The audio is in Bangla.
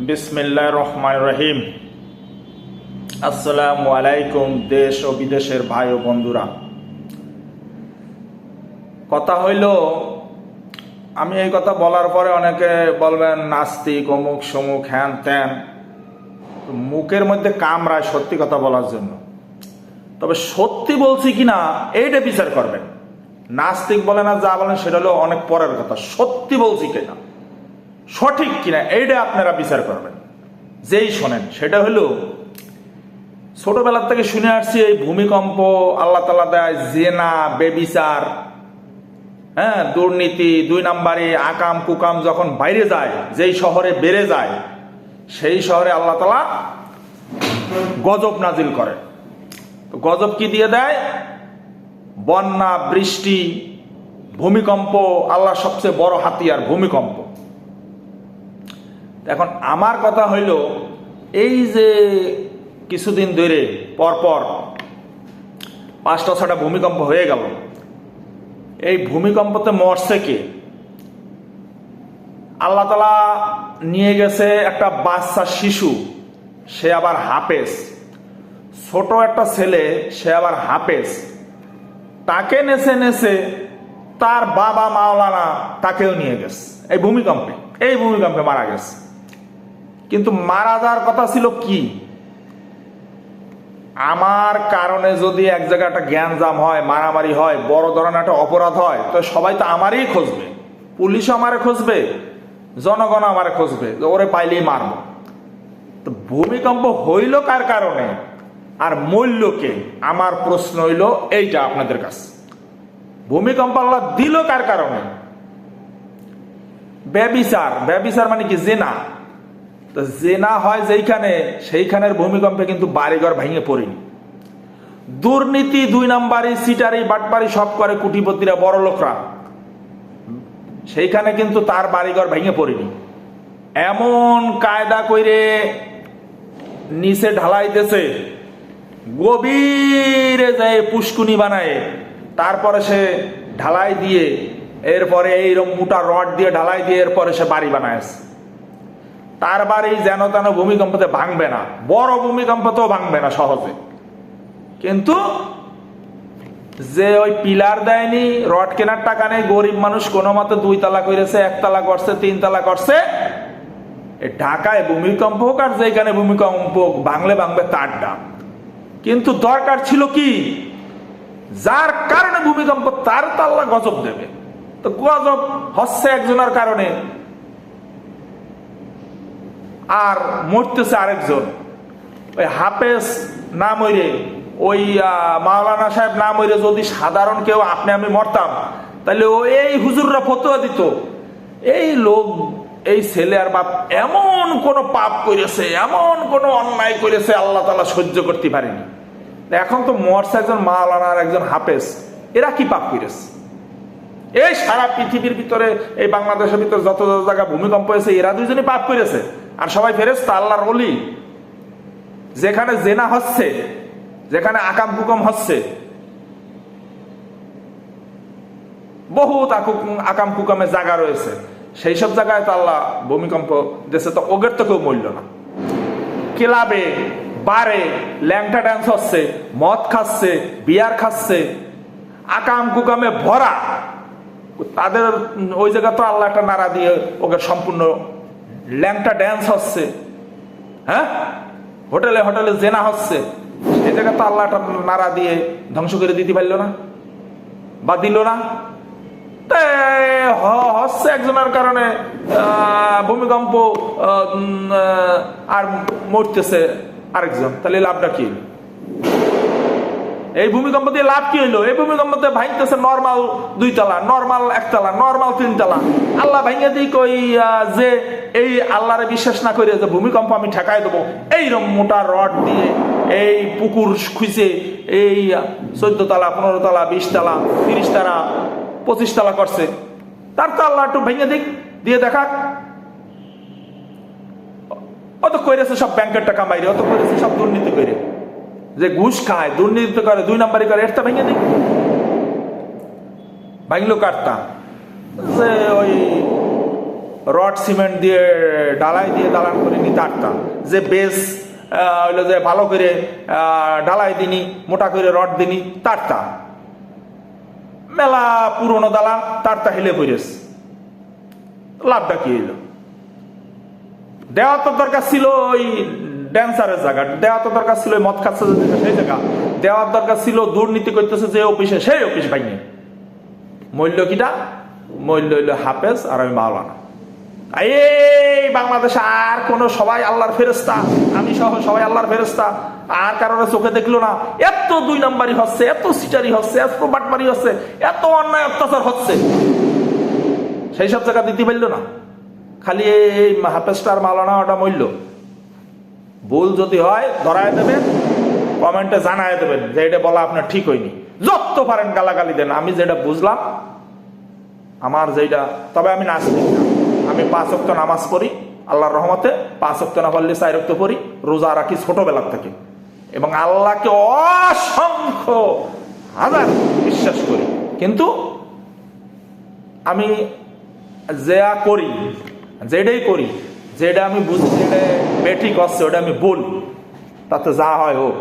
বিসমিল্লাহির রহমানির রহিম। আসসালামু আলাইকুম দেশ ও বিদেশের ভাই ও বন্ধুরা। কথা হইল, আমি এই কথা বলার পরে অনেকে বলবেন নাস্তিক, অমুক সমুক, হ্যান ত্যান। মুখের মধ্যে কামড়ায় সত্যি কথা বলার জন্য। তবে সত্যি বলছি কিনা এইটা বিচার করবেন। নাস্তিক বলে না, যা বলেন সেটা হলো অনেক পরের কথা। সত্যি বলছি কিনা, সঠিক কিনা, এইটা আপনারা বিচার করবেন। যেই শোনেন সেটা হলো, ছোটবেলার থেকে শুনে আসছি এই ভূমিকম্প আল্লাহ তাআলা দেয়, জেনা, বেবিচার, হ্যাঁ, দুর্নীতি, 2 নাম্বারি, আকাম কুকাম যখন বাইরে যায়, যেই শহরে বেড়ে যায়, সেই শহরে আল্লাহ তাআলা গজব নাজিল করে। তো গজব কি দিয়ে দেয়? বন্যা, বৃষ্টি, ভূমিকম্প। আল্লাহর সবচেয়ে বড় হাতিয়ার ভূমিকম্প। এখন আমার কথা হইল, এই যে কিছুদিন ধরে পরপর 5টা-6টা ভূমিকম্প হয়ে গেল, এই ভূমিকম্পতে মরছে কে? আল্লাহ তাআলা নিয়ে গেছে একটা বাচ্চা শিশু, সে আবার হাফেজ। ছোট একটা ছেলে, সে আবার হাফেজ। তাকে নেছে নেছে তার বাবা মাওলানা তাকেও নিয়ে গেছে এই ভূমিকম্পে মারা গেছে। কিন্তু মারা যাওয়ার কথা ছিল কি? আমার কারণে যদি এক জায়গায় একটা জ্ঞানজাম হয়, মারামারি হয়, বড় ধরনের একটা অপরাধ হয়, তো সবাই তো আমারই খুঁজবে। পুলিশও আমারে খুঁজবে, জনগণ আমারে খুঁজবে, ওরে পাইলেই মারব। তো ভূমিকম্প হইল কার কারণে আর মূল্য কে? আমার প্রশ্ন হইল এইটা আপনাদের কাছে। ভূমিকম্প আল্লাহ দিল কার কারণে? ব্যভিচার মানে কি? জেনা। তো জেনা হয় যেইখানে, সেইখানের ভূমিকম্পে কিন্তু বাড়িঘর ভেঙে পড়েনি। দুর্নীতি, 2 নাম্বারি, সিটারি, বাটপারি সব করে কোটিপতিরা, বড় লোকরা, সেইখানে কিন্তু তার বাড়িঘর ভেঙে পড়েনি। এমন কায়দা কইরে নিচে ঢালাই দিয়েছে, গভীরে যায় পুষ্কুনি বানায়, তারপরে সে ঢালাই দিয়ে, এরপরে এইরকম মোটা রড দিয়ে ঢালাই দিয়ে এরপরে সে বাড়ি বানায়। তার বাড়ি যেন তেন ভূমিকম্পতে ভাঙবে না, বড় ভূমিকম্পতেও ভাঙবে না সহজে। কিন্তু যে ওই পিলার দেয়নি, রড কেনার টাকা নেই, গরিব মানুষ কোনো মতে 2 তালা করেছে, 1 তালা করছে, 3 তালা করছে, ঢাকায় ভূমিকম্প হোক আর যেখানে ভূমিকম্প ভাঙলে ভাঙবে তার দাম। কিন্তু দরকার ছিল কি? যার কারণে ভূমিকম্প, তার তো আল্লাহ গজব দেবে। তো গজব হচ্ছে একজনের কারণে আর মরতেছে আরেকজন। ওই হাফেজ না মরে, ওই মাওলানা সাহেব না মরে, যদি সাধারণ কেউ আপনি আমি মরতাম, তাহলে এই হুজুররা ফতোয়া দিত, এই লোক, এই ছেলে আর বাপ এমন কোন পাপ করেছে, এমন কোন অন্যায় করেছে, আল্লাহ তাআলা সহ্য করতে পারেনি। এখন তো মরছে একজন মাওলানা আর একজন হাফেজ, এরা কি পাপ করেছে? এই সারা পৃথিবীর ভিতরে, এই বাংলাদেশের ভিতরে যত যত জায়গা ভূমিকম্প হয়েছে, এরা 2জনই পাপ করেছে, আর সবাই ফেরেশতা, আল্লাহর ওলি। যেখানে জেনা হচ্ছে, যেখানে আকাম কুকম হচ্ছে, বহুত আকাম কুকামের জায়গা রয়েছে, সেই সব জায়গায় তো আল্লাহ ভূমিকম্প দেশে, তো ওগের তো কেউ মরল না। ক্লাবে, বারে ল্যাংটা ড্যান্স হচ্ছে, মদ খাচ্ছে, বিয়ার খাচ্ছে, আকাম কুকামে ভরা, তাদের ওই জায়গা তো আল্লাহ একটা নাড়া দিয়ে ওকে সম্পূর্ণ ল্যাংটা ড্যান্স হচ্ছে। হ্যাঁ, হোটেলে হোটেলে জেনা হচ্ছে, এই জায়গা তো আল্লাহ একটা নাড়া দিয়ে ধ্বংস করে দিতে পারল না বা দিল না। হচ্ছে একজনের কারণে ভূমিকম্প, আর মরতেছে আরেকজন, তাহলে লাভটা কি? এই ভূমিকম্প দিয়ে লাভ কি হইলো? এই ভূমিকম্পতে ভাঙতেছে নরমাল 2 তালা, নরমাল 1 তালা, নরমাল 3 তালা। আল্লাহ ভাঙে দিই কই যে এই আল্লাহরে বিশ্বাস না করে যে ভূমিকম্প আমি ঠেকাই দেবো, এইরকম মোটা রড দিয়ে এই পুকুর খুঁজে এই 14 তালা, 15 তালা, 20 তালা, 30 তালা, 25 তালা করছে, তার তো আল্লাহ একটু ভেঙে দিক, দিয়ে দেখাক। অত করেছে সব ব্যাংকের টাকা মাইরে, অত করেছে সব দুর্নীতি করে, যে ঘুষ খায়, দুর্নীতি করে, 2 নাম্বারি করে, এটা ভেঙে দিক। ভাঙলো কারটা? যে ওই রড সিমেন্ট দিয়ে ঢালাই দিয়ে দালান করে নি তারটা, যে বেস হইলো যে ভালো করে ঢালাই দিনি, মোটা করে রড দিনি, তারটা মেলা পুরনো দালান, তারটা হেলে পড়েছে, লাভটা কি হইল? দেওয়া তো দরকার ছিল ওই ড্যান্সারের জায়গা, দেওয়া তো দরকার ছিল মদ খাচ্ছে সেই জায়গা, দেওয়ার দরকার ছিল দুর্নীতি করতেছে যে অফিসে সেই অফিস পাইনি। মূল্য কিটা? মূল্য হইল হাফেজ আর আমি মাওলানা। এই বাংলাদেশে আর কোন, সবাই আল্লাহর ফেরেশতা, আমি সহ সবাই আল্লাহর ফেরেশতা, আর কারোর চোখে দেখলো না। এত 2 নম্বরই হচ্ছে, এত সিটারি হচ্ছে, এত বাটমারি হচ্ছে, এত অন্যায় অত্যাচার হচ্ছে, সেই সব জায়গা দিতে পারল না। খালি এই হাফেজটা আর মাওলানা ওটা মূল্য। ভুল যদি হয় ধরায় দেবেন, কমেন্টে জানায় দেবেন যে এটা বলা আপনার ঠিক হয়নি। যত পারেন গালাগালি দেন, আমি যেটা বুঝলাম আমার যেটা। তবে আমি নাস্তিক না, আমি 5 ওয়াক্ত নামাজ পড়ি আল্লাহর রহমতে, 5 ওয়াক্ত না পড়লে 4 ওয়াক্ত পড়ি, রোজা রাখি ছোটবেলার থেকে, এবং আল্লাহকে অসংখ্য হাজার বিশ্বাস করি। কিন্তু আমি যা করি, যেটাই করি, যেটা আমি বুঝি যেটা বেঠিক হচ্ছে ওটা আমি বলি, তাতে যা হয় হোক।